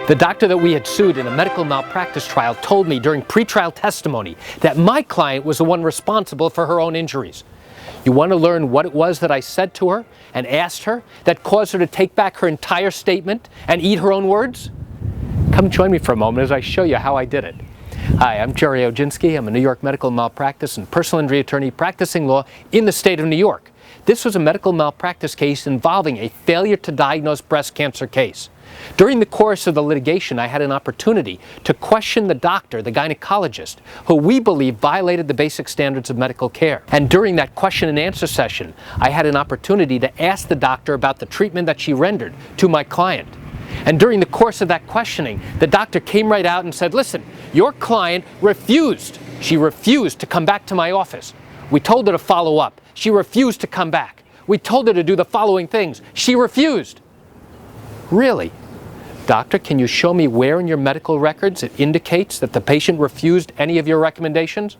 The doctor that we had sued in a medical malpractice trial told me during pretrial testimony that my client was the one responsible for her own injuries. You want to learn what it was that I said to her and asked her that caused her to take back her entire statement and eat her own words? Come join me for a moment as I show you how I did it. Hi, I'm Gerry Oginski. I'm a New York medical malpractice and personal injury attorney practicing law in the state of New York. This was a medical malpractice case involving a failure to diagnose breast cancer case. During the course of the litigation, I had an opportunity to question the doctor, the gynecologist, who we believe violated the basic standards of medical care. And during that question and answer session, I had an opportunity to ask the doctor about the treatment that she rendered to my client. And during the course of that questioning, the doctor came right out and said, listen, your client refused. She refused to come back to my office. We told her to follow up. She refused to come back. We told her to do the following things. She refused. Really? Doctor, can you show me where in your medical records it indicates that the patient refused any of your recommendations?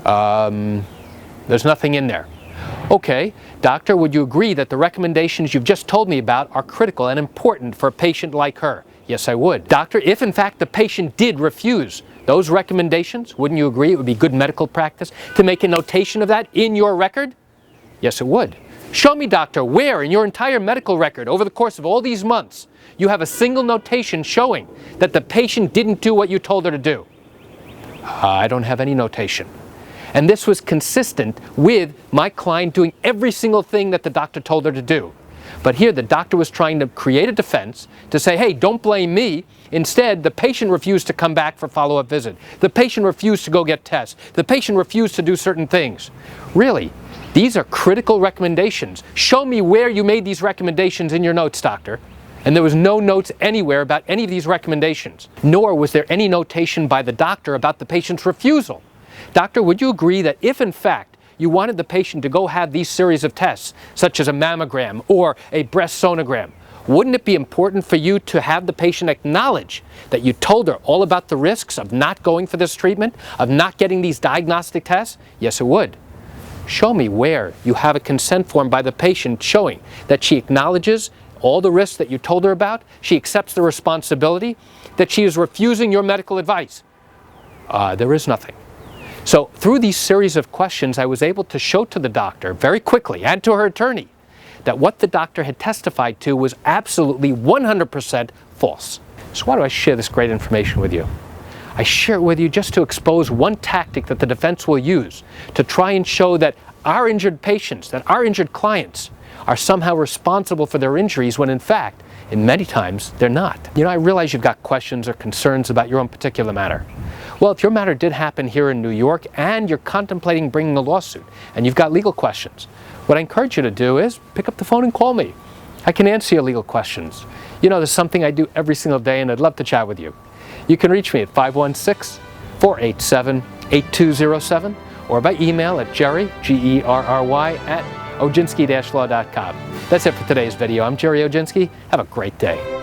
There's nothing in there. Okay, doctor, would you agree that the recommendations you've just told me about are critical and important for a patient like her? Yes, I would. Doctor, if in fact the patient did refuse those recommendations, wouldn't you agree it would be good medical practice to make a notation of that in your record? Yes, it would. Show me, doctor, where in your entire medical record over the course of all these months you have a single notation showing that the patient didn't do what you told her to do. I don't have any notation. And this was consistent with my client doing every single thing that the doctor told her to do. But here the doctor was trying to create a defense to say, hey, don't blame me. Instead, the patient refused to come back for follow-up visit. The patient refused to go get tests. The patient refused to do certain things. Really? These are critical recommendations. Show me where you made these recommendations in your notes, doctor. And there was no notes anywhere about any of these recommendations, nor was there any notation by the doctor about the patient's refusal. Doctor, would you agree that if in fact you wanted the patient to go have these series of tests, such as a mammogram or a breast sonogram, wouldn't it be important for you to have the patient acknowledge that you told her all about the risks of not going for this treatment, of not getting these diagnostic tests? Yes, it would. Show me where you have a consent form by the patient showing that she acknowledges all the risks that you told her about, she accepts the responsibility, that she is refusing your medical advice. There is nothing. So through these series of questions, I was able to show to the doctor very quickly and to her attorney that what the doctor had testified to was absolutely 100% false. So why do I share this great information with you? I share it with you just to expose one tactic that the defense will use to try and show that our injured patients, that our injured clients are somehow responsible for their injuries when in fact, in many times, they're not. You know, I realize you've got questions or concerns about your own particular matter. Well, if your matter did happen here in New York and you're contemplating bringing a lawsuit and you've got legal questions, what I encourage you to do is pick up the phone and call me. I can answer your legal questions. You know, there's something I do every single day and I'd love to chat with you. You can reach me at 516-487-8207 or by email at Gerry, G-E-R-R-Y, @Oginski-law.com. That's it for today's video. I'm Gerry Oginski. Have a great day.